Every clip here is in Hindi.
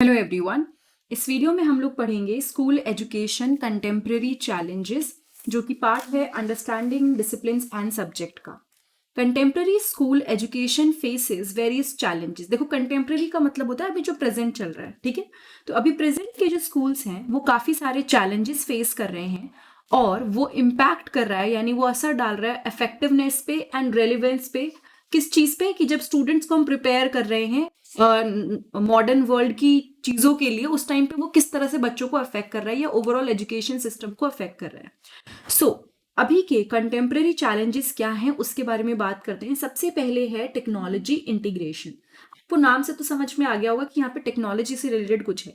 Hello everyone. इस वीडियो में हम लोग पढ़ेंगे स्कूल एजुकेशन कंटेम्प्रेरी चैलेंजेस, जो कि पार्ट है अंडरस्टैंडिंग डिसिप्लिन्स एंड सब्जेक्ट का। Contemporary school education faces various challenges. देखो, कंटेम्प्रेरी का मतलब होता है अभी जो प्रेजेंट चल रहा है, ठीक है। तो अभी प्रेजेंट के जो स्कूल्स हैं वो काफ़ी सारे चैलेंजेस फेस कर रहे हैं और वो इम्पैक्ट कर रहा है, यानी वो असर डाल रहा है इफेक्टिवनेस पे एंड रेलिवेंस पे। किस चीज़ पे? कि जब स्टूडेंट्स को हम प्रिपेयर कर रहे हैं मॉडर्न वर्ल्ड की चीज़ों के लिए, उस टाइम पे वो किस तरह से बच्चों को अफेक्ट कर रहा है या ओवरऑल एजुकेशन सिस्टम को अफेक्ट कर रहा है। सो अभी के कंटेम्प्रेरी चैलेंजेस क्या हैं उसके बारे में बात करते हैं। सबसे पहले है टेक्नोलॉजी इंटीग्रेशन। आपको नाम से तो समझ में आ गया होगा कि यहाँ पे टेक्नोलॉजी से रिलेटेड कुछ है।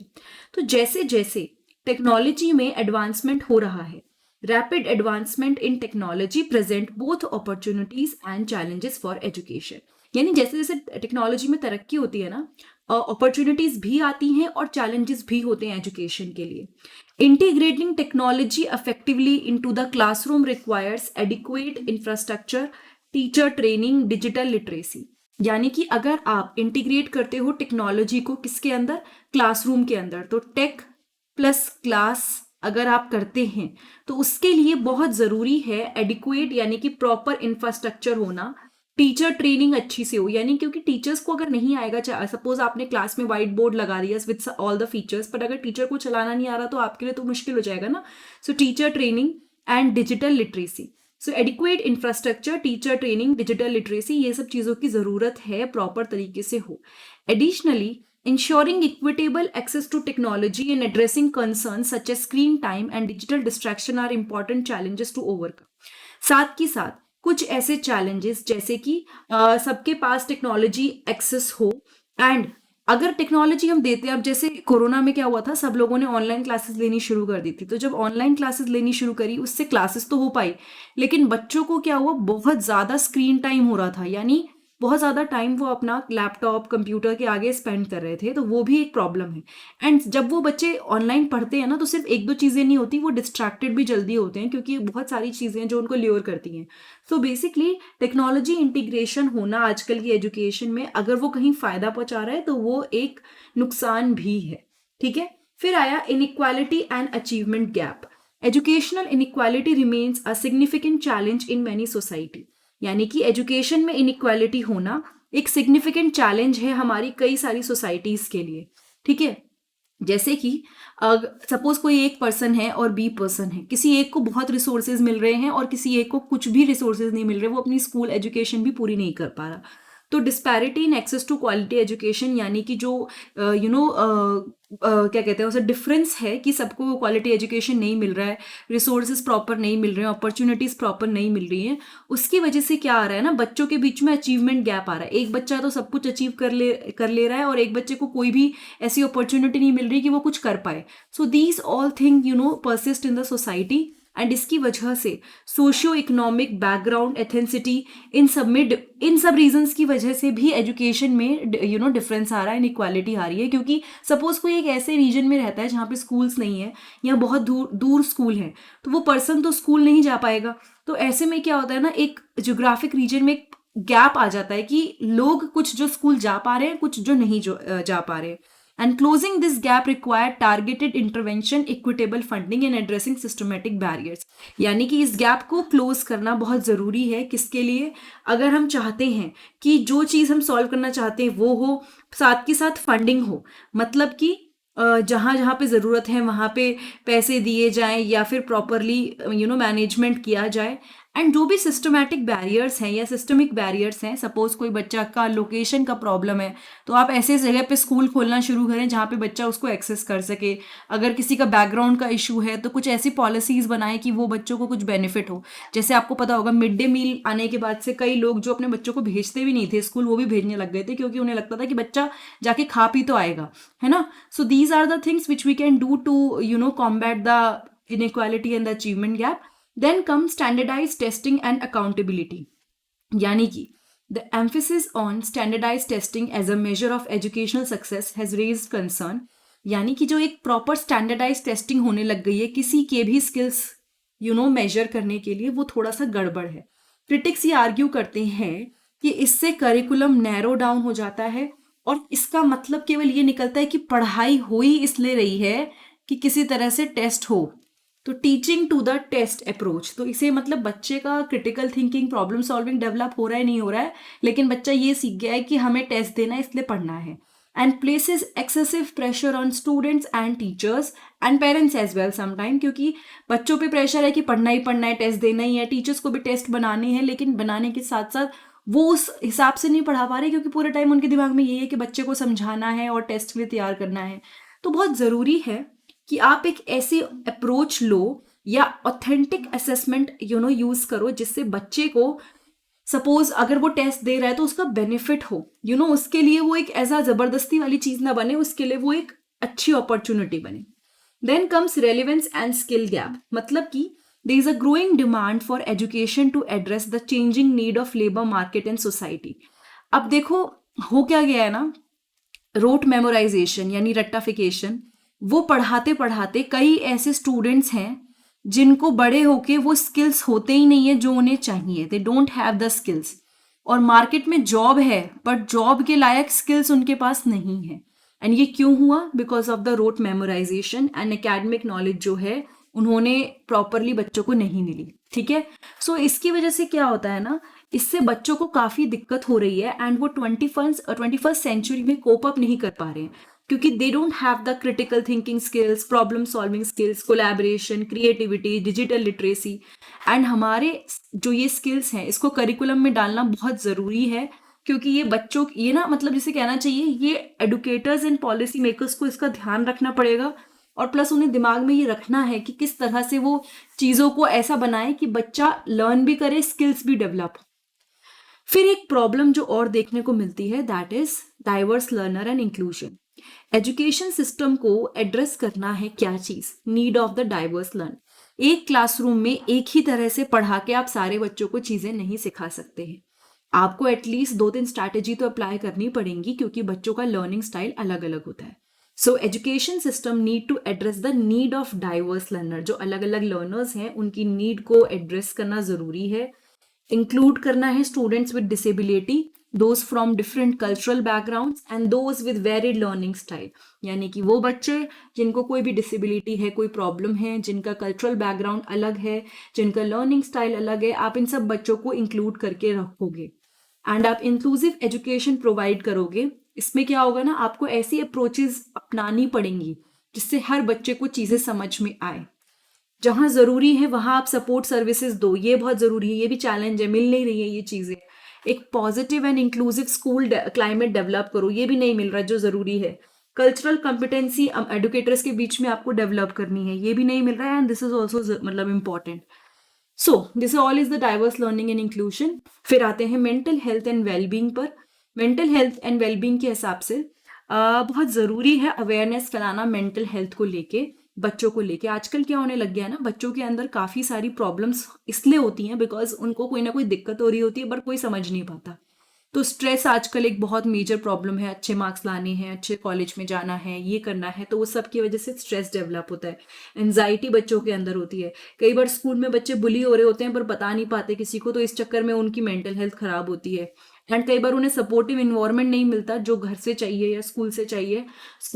तो जैसे जैसे टेक्नोलॉजी में एडवांसमेंट हो रहा है, rapid advancement in technology present both opportunities and challenges for education. यानी जैसे जैसे टेक्नोलॉजी में तरक्की होती है ना, अपॉर्चुनिटीज भी आती हैं और चैलेंजेस भी होते हैं एजुकेशन के लिए। Integrating technology effectively into the classroom requires adequate infrastructure, teacher training, digital literacy. यानी कि अगर आप इंटीग्रेट करते हो टेक्नोलॉजी को किसके अंदर? क्लासरूम के अंदर। तो टेक प्लस क्लास अगर आप करते हैं तो उसके लिए बहुत ज़रूरी है एडिक्वेट, यानी कि प्रॉपर इंफ्रास्ट्रक्चर होना, टीचर ट्रेनिंग अच्छी से हो। यानी क्योंकि टीचर्स को अगर नहीं आएगा, सपोज आपने क्लास में व्हाइट बोर्ड लगा दिया विद ऑल द फीचर्स, पर अगर टीचर को चलाना नहीं आ रहा तो आपके लिए तो मुश्किल हो जाएगा ना। सो teacher training and digital literacy. So adequate infrastructure, teacher training, digital literacy, ये सब चीज़ों की ज़रूरत है, प्रॉपर तरीके से हो। Additionally ensuring equitable access to technology and addressing concerns such as screen time and digital distraction are important challenges to overcome। साथ ही साथ कुछ ऐसे चैलेंजेस जैसे कि सबके पास टेक्नोलॉजी एक्सेस हो, एंड अगर टेक्नोलॉजी हम देते हैं, अब जैसे कोरोना में क्या हुआ था, सब लोगों ने ऑनलाइन क्लासेस लेनी शुरू कर दी थी। तो जब ऑनलाइन क्लासेस लेनी शुरू करी, उससे क्लासेस तो हो पाई, लेकिन बच्चों को क्या हुआ, बहुत ज़्यादा स्क्रीन टाइम हो रहा था। यानी बहुत ज़्यादा टाइम वो अपना लैपटॉप कंप्यूटर के आगे स्पेंड कर रहे थे, तो वो भी एक प्रॉब्लम है। एंड जब वो बच्चे ऑनलाइन पढ़ते हैं ना, तो सिर्फ एक दो चीज़ें नहीं होती, वो डिस्ट्रैक्टेड भी जल्दी होते हैं, क्योंकि बहुत सारी चीज़ें हैं जो उनको ल्योर करती हैं। सो बेसिकली टेक्नोलॉजी इंटीग्रेशन होना आजकल की एजुकेशन में, अगर वो कहीं फ़ायदा पहुंचा रहा है तो वो एक नुकसान भी है, ठीक है। फिर आया inequality and achievement gap. Educational inequality remains a significant challenge in many society. यानी कि एजुकेशन में इनइक्वालिटी होना एक सिग्निफिकेंट चैलेंज है हमारी कई सारी सोसाइटीज के लिए, ठीक है। जैसे कि सपोज कोई एक पर्सन है और बी पर्सन है, किसी एक को बहुत रिसोर्सेज मिल रहे हैं और किसी एक को कुछ भी रिसोर्सेज नहीं मिल रहे, वो अपनी स्कूल एजुकेशन भी पूरी नहीं कर पा रहा। तो disparity in access to quality education, यानी कि जो क्या कहते हैं उसे, डिफरेंस है कि सबको क्वालिटी एजुकेशन नहीं मिल रहा है, रिसोर्सेज प्रॉपर नहीं मिल रहे हैं, अपॉर्चुनिटीज प्रॉपर नहीं मिल रही हैं। उसकी वजह से क्या आ रहा है ना, बच्चों के बीच में अचीवमेंट गैप आ रहा है। एक बच्चा तो सब कुछ अचीव कर ले रहा है और एक बच्चे को कोई भी ऐसी अपॉर्चुनिटी नहीं मिल रही कि वो कुछ कर पाए। So these all thing persist in the society, and इसकी वजह से सोशियो इकोनॉमिक बैकग्राउंड, एथेंसिटी, इन सब रीजंस की वजह से भी एजुकेशन में डिफरेंस आ रहा है, इनइक्वालिटी आ रही है। क्योंकि सपोज कोई एक ऐसे रीजन में रहता है जहाँ पे स्कूल्स नहीं है या बहुत दूर दूर स्कूल है, तो वो पर्सन तो स्कूल नहीं जा पाएगा। तो ऐसे में क्या होता है ना, एक ज्योग्राफिक रीजन में एक गैप आ जाता है कि लोग कुछ जो स्कूल जा पा रहे हैं, कुछ जो नहीं जा पा रहे हैं। And closing this gap require targeted intervention, equitable funding and addressing systematic barriers। यानी कि इस गैप को क्लोज करना बहुत ज़रूरी है। किसके लिए? अगर हम चाहते हैं कि जो चीज़ हम सॉल्व करना चाहते हैं वो हो, साथ के साथ फंडिंग हो। मतलब कि जहाँ जहाँ पे ज़रूरत है वहाँ पे पैसे दिए जाएं या फिर प्रॉपरली मैनेजमेंट किया जाए। एंड जो भी सिस्टमैटिक बैरियर्स हैं या सिस्टमिक बैरियर्स हैं, सपोज कोई बच्चा का लोकेशन का प्रॉब्लम है, तो आप ऐसे जगह पे स्कूल खोलना शुरू करें जहाँ पे बच्चा उसको एक्सेस कर सके। अगर किसी का बैकग्राउंड का इशू है तो कुछ ऐसी पॉलिसीज़ बनाएं कि वो बच्चों को कुछ बेनिफिट हो। जैसे आपको पता होगा, मिड डे मील आने के बाद से कई लोग जो अपने बच्चों को भेजते भी नहीं थे स्कूल, वो भी भेजने लग गए थे, क्योंकि उन्हें लगता था कि बच्चा जाके खा पी तो आएगा, है ना। So these are the things which we can do to combat the inequality and the achievement gap। Then comes standardized testing and accountability। यानी कि the emphasis on standardized testing as a measure of educational success has raised concern। यानी कि जो एक प्रॉपर स्टैंडर्डाइज टेस्टिंग होने लग गई है किसी के भी स्किल्स मेजर करने के लिए, वो थोड़ा सा गड़बड़ है। क्रिटिक्स ये आर्ग्यू करते हैं कि इससे करिकुलम नैरो डाउन हो जाता है और इसका मतलब केवल ये निकलता है कि पढ़ाई हो ही इसलिए रही है कि किसी तरह से टेस्ट हो। तो teaching to the test approach, तो इसे मतलब बच्चे का critical thinking, problem solving develop हो रहा है नहीं हो रहा है, लेकिन बच्चा ये सीख गया है कि हमें टेस्ट देना है इसलिए पढ़ना है। And places excessive pressure on students and teachers and parents as well sometime, क्योंकि बच्चों पे प्रेशर है कि पढ़ना ही पढ़ना है, टेस्ट देना ही है, टीचर्स को भी टेस्ट बनाने हैं, लेकिन बनाने के साथ साथ वो उस हिसाब से नहीं पढ़ा पा रहे क्योंकि पूरे टाइम उनके दिमाग में ये है कि बच्चे को समझाना है और टेस्ट के लिए तैयार करना है। तो बहुत ज़रूरी है कि आप एक ऐसी अप्रोच लो या ऑथेंटिक असेसमेंट यूज करो जिससे बच्चे को, सपोज अगर वो टेस्ट दे रहा है तो उसका बेनिफिट हो, उसके लिए वो एक ऐसा जबरदस्ती वाली चीज ना बने, उसके लिए वो एक अच्छी अपॉर्चुनिटी बने। Then comes relevance and skill gap, मतलब कि there is a growing demand for education to address the changing need of labor market and society। अब देखो हो क्या गया है ना, रोट मेमोराइजेशन यानी रट्टाफिकेशन, वो पढ़ाते पढ़ाते कई ऐसे स्टूडेंट्स हैं जिनको बड़े होके वो स्किल्स होते ही नहीं है जो उन्हें चाहिए, they don't have the skills. और मार्केट में जॉब है बट जॉब के लायक स्किल्स उनके पास नहीं है। एंड ये क्यों हुआ? Because of the rote memorisation and academic knowledge जो है उन्होंने प्रॉपरली बच्चों को नहीं मिली। ठीक है, सो इसकी वजह से क्या होता है ना, इससे बच्चों को काफी दिक्कत हो रही है एंड वो 21st सेंचुरी में कोप अप नहीं कर पा रहे हैं क्योंकि they don't have the critical thinking skills, problem solving skills, collaboration, creativity, digital literacy. And हमारे जो ये स्किल्स हैं इसको करिकुलम में डालना बहुत ज़रूरी है क्योंकि ये बच्चों, ये ना मतलब जिसे कहना चाहिए, ये एडुकेटर्स एंड पॉलिसी मेकर्स को इसका ध्यान रखना पड़ेगा और प्लस उन्हें दिमाग में ये रखना है कि किस तरह से वो चीज़ों को ऐसा बनाए कि बच्चा लर्न भी करे, स्किल्स भी डेवलप। फिर एक प्रॉब्लम जो और देखने को मिलती है that is diverse learner and inclusion. Education system को एड्रेस करना है क्या चीज? Need of the diverse learn. एक क्लासरूम में एक ही तरह से पढ़ा के आप सारे बच्चों को चीजें नहीं सिखा सकते हैं, आपको एटलीस्ट 2-3 स्ट्रैटेजी तो अप्लाई करनी पड़ेंगी क्योंकि बच्चों का लर्निंग स्टाइल अलग अलग होता है। So education system need to address the need of diverse learner, जो अलग अलग लर्नर्स हैं उनकी नीड को एड्रेस करना जरूरी है। इंक्लूड करना है students with disability, those from different cultural backgrounds and those with varied learning style, यानी कि वो बच्चे जिनको कोई भी डिसेबिलिटी है, कोई प्रॉब्लम है, जिनका कल्चरल बैकग्राउंड अलग है, जिनका लर्निंग स्टाइल अलग है, आप इन सब बच्चों को इंक्लूड करके रखोगे एंड आप इंक्लूसिव एजुकेशन प्रोवाइड करोगे। इसमें क्या होगा ना, आपको ऐसी अप्रोचेस अपनानी पड़ेंगी जिससे हर बच्चे को चीज़ें समझ में आए। जहाँ ज़रूरी है वहाँ आप सपोर्ट सर्विसेज दो, ये बहुत ज़रूरी है, ये भी चैलेंज है, मिल नहीं रही है ये चीज़ें। एक positive and inclusive school climate develop करो, ये भी नहीं मिल रहा जो ज़रूरी है। कल्चरल कॉम्पिटेंसी एडुकेटर्स के बीच में आपको डेवलप करनी है, ये भी नहीं मिल रहा है एंड दिस इज ऑल्सो मतलब important. So this all is the diverse learning and inclusion. फिर आते हैं मेंटल हेल्थ एंड वेलबींग पर। मेंटल हेल्थ एंड वेलबींग के हिसाब से बहुत ज़रूरी है अवेयरनेस फैलाना मेंटल हेल्थ को लेके, बच्चों को लेके। आजकल क्या होने लग गया है ना, बच्चों के अंदर काफ़ी सारी प्रॉब्लम्स इसलिए होती हैं बिकॉज उनको कोई ना कोई दिक्कत हो रही होती है बट कोई समझ नहीं पाता। तो स्ट्रेस आजकल एक बहुत मेजर प्रॉब्लम है, अच्छे मार्क्स लाने हैं, अच्छे कॉलेज में जाना है, ये करना है, तो वो सब की वजह से स्ट्रेस डेवलप होता है। एंजाइटी बच्चों के अंदर होती है, कई बार स्कूल में बच्चे बुली हो रहे होते हैं पर बता नहीं पाते किसी को, तो इस चक्कर में उनकी मेंटल हेल्थ खराब होती है। एंड कई बार उन्हें सपोर्टिव इन्वायरमेंट नहीं मिलता जो घर से चाहिए या स्कूल से चाहिए,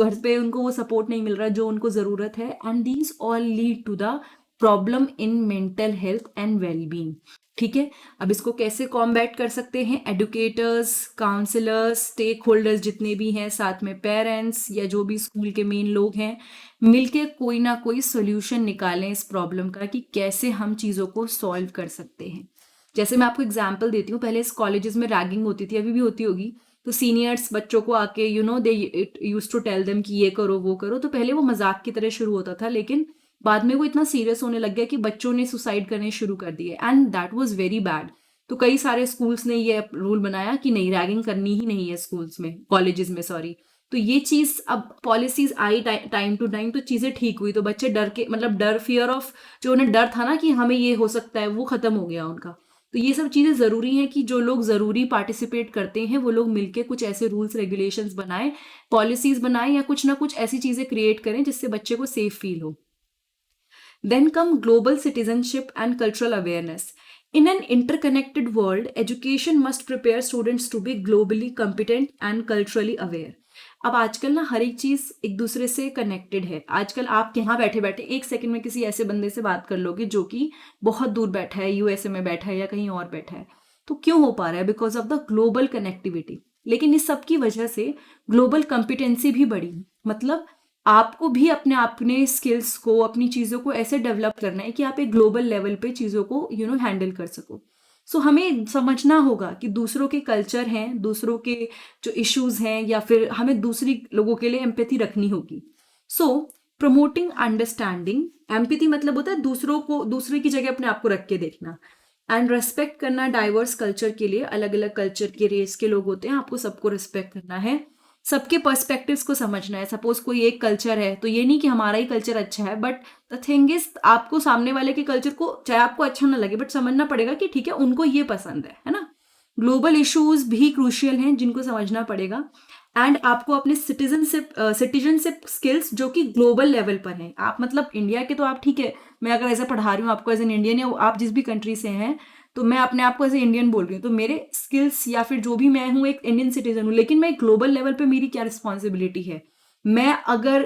घर पे उनको वो सपोर्ट नहीं मिल रहा जो उनको ज़रूरत है and these all lead to the problem in mental health and wellbeing. ठीक है, अब इसको कैसे कॉम्बैट कर सकते हैं? एडुकेटर्स, काउंसलर्स, स्टेक होल्डर्स जितने भी हैं, साथ में पेरेंट्स या जो भी स्कूल के मेन लोग हैं, मिलके कोई ना कोई सोल्यूशन निकालें इस प्रॉब्लम का कि कैसे हम चीज़ों को सॉल्व कर सकते हैं। जैसे मैं आपको एग्जांपल देती हूँ, पहले इस कॉलेजेस में रैगिंग होती थी, अभी भी होती होगी, तो सीनियर्स बच्चों को आके they used to tell them कि ये करो वो करो, तो पहले वो मजाक की तरह शुरू होता था लेकिन बाद में वो इतना सीरियस होने लग गया कि बच्चों ने सुसाइड करने शुरू कर दिए and that was very bad. तो कई सारे स्कूल्स ने ये रूल बनाया कि नहीं, रैगिंग करनी ही नहीं है स्कूल्स में, कॉलेजेस में सॉरी। तो ये चीज़ अब policies I time to time, तो चीज़ें ठीक हुई, तो बच्चे डर के मतलब डर, फियर ऑफ, जो उन्हें डर था ना कि हमें ये हो सकता है, वो ख़त्म हो गया उनका। तो ये सब चीज़ें ज़रूरी हैं कि जो लोग ज़रूरी पार्टिसिपेट करते हैं वो लोग मिलके कुछ ऐसे रूल्स रेगुलेशंस बनाएं, पॉलिसीज बनाएं या कुछ ना कुछ ऐसी चीज़ें क्रिएट करें जिससे बच्चे को सेफ फील हो। Then come global citizenship and cultural awareness. In an interconnected world, education must prepare students to be globally competent and culturally aware. अब आजकल ना हर एक चीज एक दूसरे से कनेक्टेड है। आजकल आप यहाँ बैठे बैठे एक सेकंड में किसी ऐसे बंदे से बात कर लोगे जो कि बहुत दूर बैठा है, यूएसए में बैठा है या कहीं और बैठा है। तो क्यों हो पा रहा है? Because of the global connectivity. लेकिन इस सब की वजह से ग्लोबल कॉम्पिटेंसी भी बढ़ी। मतलब आपको भी अपने स्किल्स को, अपनी चीज़ों को ऐसे डेवलप करना है कि आप एक ग्लोबल लेवल पे चीज़ों को हैंडल कर सको। सो हमें समझना होगा कि दूसरों के कल्चर हैं, दूसरों के जो इश्यूज हैं, या फिर हमें दूसरी लोगों के लिए एम्पैथी रखनी होगी। सो प्रमोटिंग अंडरस्टैंडिंग, एम्पैथी मतलब होता है दूसरे की जगह अपने आप को रख के देखना, एंड रेस्पेक्ट करना डाइवर्स कल्चर के लिए। अलग अलग कल्चर के, रेस के लोग होते हैं, आपको सबको रिस्पेक्ट करना है, सबके पर्सपेक्टिव्स को समझना है। सपोज कोई एक कल्चर है तो ये नहीं कि हमारा ही कल्चर अच्छा है, बट द थिंग इज आपको सामने वाले के कल्चर को, चाहे आपको अच्छा ना लगे, बट समझना पड़ेगा कि ठीक है उनको ये पसंद है ना। ग्लोबल इश्यूज भी क्रूशियल हैं जिनको समझना पड़ेगा। एंड आपको अपने सिटीजनशिप स्किल्स जो कि ग्लोबल लेवल पर हैं। आप मतलब इंडिया के तो आप ठीक है, मैं अगर ऐसा पढ़ा रही हूँ आपको एज एन इंडियन, या आप जिस भी कंट्री से हैं, तो मैं अपने आप को एज ए इंडियन बोल रही हूँ, तो मेरे स्किल्स या फिर जो भी मैं हूँ एक इंडियन सिटीजन हूँ, लेकिन मैं ग्लोबल लेवल पे मेरी क्या रिस्पॉन्सिबिलिटी है। मैं अगर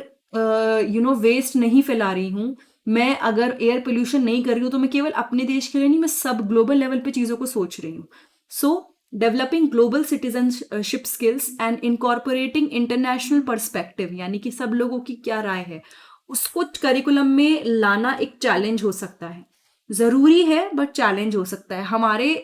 वेस्ट नहीं फैला रही हूँ, मैं अगर एयर पोल्यूशन नहीं कर रही हूँ, तो मैं केवल अपने देश के लिए नहीं, मैं सब ग्लोबल लेवल पे चीज़ों को सोच रही हूँ। So developing global citizenship skills and incorporating international perspective, यानी कि सब लोगों की क्या राय है, उसको करिकुलम में लाना एक चैलेंज हो सकता है। ज़रूरी है बट चैलेंज हो सकता है। हमारे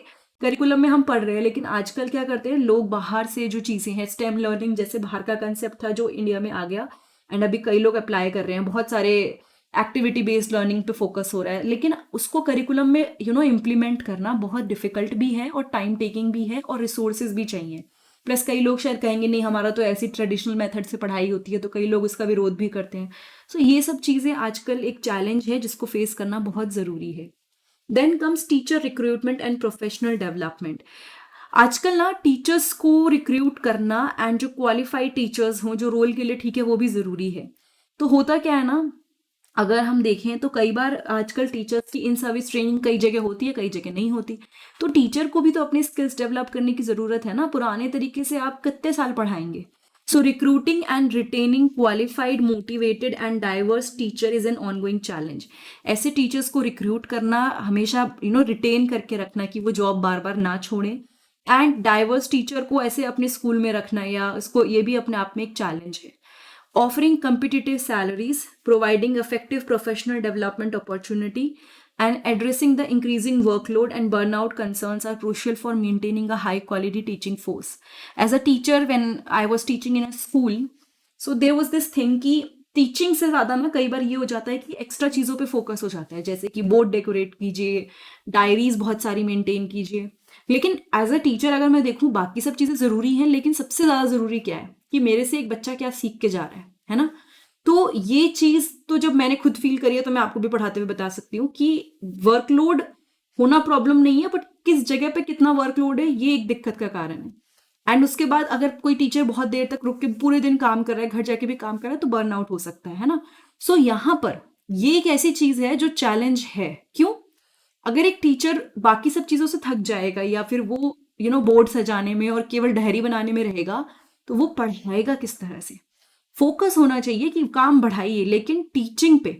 करिकुलम में हम पढ़ रहे हैं, लेकिन आजकल क्या करते हैं लोग, बाहर से जो चीज़ें हैं, स्टेम लर्निंग जैसे बाहर का कंसेप्ट था जो इंडिया में आ गया, एंड अभी कई लोग अप्लाई कर रहे हैं, बहुत सारे एक्टिविटी बेस्ड लर्निंग पे फोकस हो रहा है, लेकिन उसको करिकुलम में इम्प्लीमेंट करना बहुत डिफिकल्ट भी है और टाइम टेकिंग भी है और रिसोर्सेज भी चाहिए। प्लस कई लोग शायद कहेंगे नहीं हमारा तो ऐसी ट्रेडिशनल मेथड से पढ़ाई होती है, तो कई लोग इसका विरोध भी करते हैं। सो ये सब चीज़ें आजकल एक चैलेंज है जिसको फेस करना बहुत ज़रूरी है। Then comes teacher recruitment and professional development. आजकल ना टीचर्स को रिक्रूट करना एंड जो क्वालिफाइड टीचर्स हों जो रोल के लिए ठीक है, वो भी ज़रूरी है। तो होता क्या है ना, अगर हम देखें तो कई बार आजकल टीचर्स की इन सर्विस ट्रेनिंग कई जगह होती है, कई जगह नहीं होती। तो टीचर को भी तो अपने स्किल्स डेवलप करने की ज़रूरत है ना। पुराने तरीके से आप कितने साल पढ़ाएंगे। So recruiting and retaining qualified, motivated and diverse teacher is an ongoing challenge. ऐसे टीचर्स को रिक्रूट करना, हमेशा रिटेन करके रखना कि वो जॉब बार बार ना छोड़ें, एंड डाइवर्स टीचर को ऐसे अपने स्कूल में रखना, या इसको ये भी अपने आप में एक चैलेंज है। Offering competitive salaries, providing effective professional development opportunity, and addressing the increasing workload and burnout concerns are crucial for maintaining a high quality teaching force. As a teacher, when I was teaching in a school, so there was this thing कि टीचिंग से ज़्यादा ना कई बार ये हो जाता है कि एक्स्ट्रा चीज़ों पे फोकस हो जाता है, जैसे कि बोर्ड डेकोरेट कीजिए, डायरीज बहुत सारी मेंटेन कीजिए। लेकिन एज अ टीचर अगर मैं देखूँ, बाकी सब चीज़ें ज़रूरी हैं, लेकिन सबसे ज़्यादा ज़रूरी क्या है कि मेरे से एक बच्चा क्या सीख के जा रहा है ना। तो ये चीज़ तो जब मैंने खुद फील करी है, तो मैं आपको भी पढ़ाते हुए बता सकती हूँ कि वर्कलोड होना प्रॉब्लम नहीं है, बट किस जगह पे कितना वर्कलोड है ये एक दिक्कत का कारण है। एंड उसके बाद अगर कोई टीचर बहुत देर तक रुक के पूरे दिन काम कर रहा है, घर जाके भी काम कर रहा है, तो बर्नआउट हो सकता है ना। सो यहाँ पर ये एक ऐसी चीज़ है जो चैलेंज है। क्यों? अगर एक टीचर बाकी सब चीज़ों से थक जाएगा, या फिर वो बोर्ड सजाने में और केवल डायरी बनाने में रहेगा, तो वो पढ़ाएगा किस तरह से। फोकस होना चाहिए कि काम बढ़ाइए, लेकिन टीचिंग पे,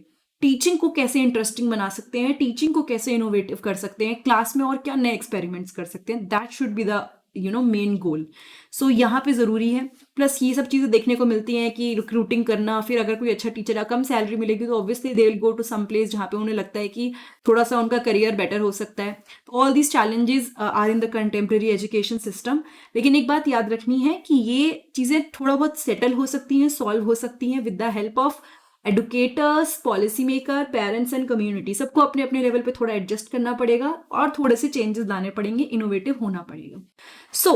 टीचिंग को कैसे इंटरेस्टिंग बना सकते हैं, टीचिंग को कैसे इनोवेटिव कर सकते हैं, क्लास में और क्या नए एक्सपेरिमेंट्स कर सकते हैं, that should be the main goal. So यहाँ पे ज़रूरी है। प्लस ये सब चीज़ें देखने को मिलती हैं कि रिक्रूटिंग करना, फिर अगर कोई अच्छा टीचर है, कम सैलरी मिलेगी, तो obviously they will go to some place जहाँ पे उन्हें लगता है कि थोड़ा सा उनका करियर बेटर हो सकता है। तो all these challenges are in the contemporary education system. लेकिन एक बात याद रखनी है कि ये चीज़ें थोड़ा बहुत सेटल हो सकती हैं, सॉल्व हो सकती हैं with the help of educators, policy maker, parents and community. सबको अपने अपने लेवल पे थोड़ा एडजस्ट करना पड़ेगा और थोड़े से चेंजेस लाने पड़ेंगे, इनोवेटिव होना पड़ेगा। So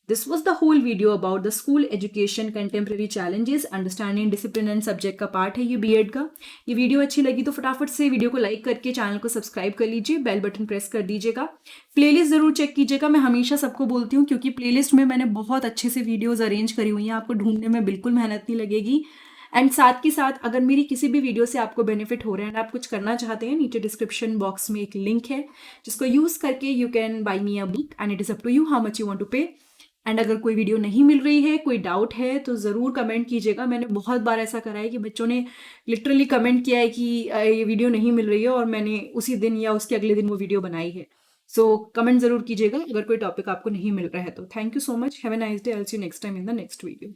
this was the whole video about the school education contemporary challenges, understanding discipline and subject का पार्ट है ये बीएड का। ये वीडियो अच्छी लगी तो फटाफट से वीडियो को लाइक करके चैनल को सब्सक्राइब कर लीजिए, बेल बटन प्रेस कर दीजिएगा, प्लेलिस्ट जरूर चेक कीजिएगा। मैं हमेशा सबको बोलती हूँ क्योंकि प्लेलिस्ट में मैंने बहुत अच्छे से वीडियोज अरेंज करी हुई हैं, आपको ढूंढने में बिल्कुल मेहनत नहीं लगेगी। एंड साथ के साथ अगर मेरी किसी भी वीडियो से आपको बेनिफिट हो रहा है एंड आप कुछ करना चाहते हैं, नीचे डिस्क्रिप्शन बॉक्स में एक लिंक है जिसको यूज़ करके you can buy me a book and it is up to you how much you want to pay. And अगर कोई वीडियो नहीं मिल रही है, कोई डाउट है, तो ज़रूर कमेंट कीजिएगा। मैंने बहुत बार ऐसा करा है कि बच्चों ने लिटरली कमेंट किया है कि ये वीडियो नहीं मिल रही है और मैंने उसी दिन या उसके अगले दिन वो वीडियो बनाई है। सो कमेंट ज़रूर कीजिएगा अगर कोई टॉपिक आपको नहीं मिल रहा है तो। Thank you so much, have a nice day, I will see you next time in the next video.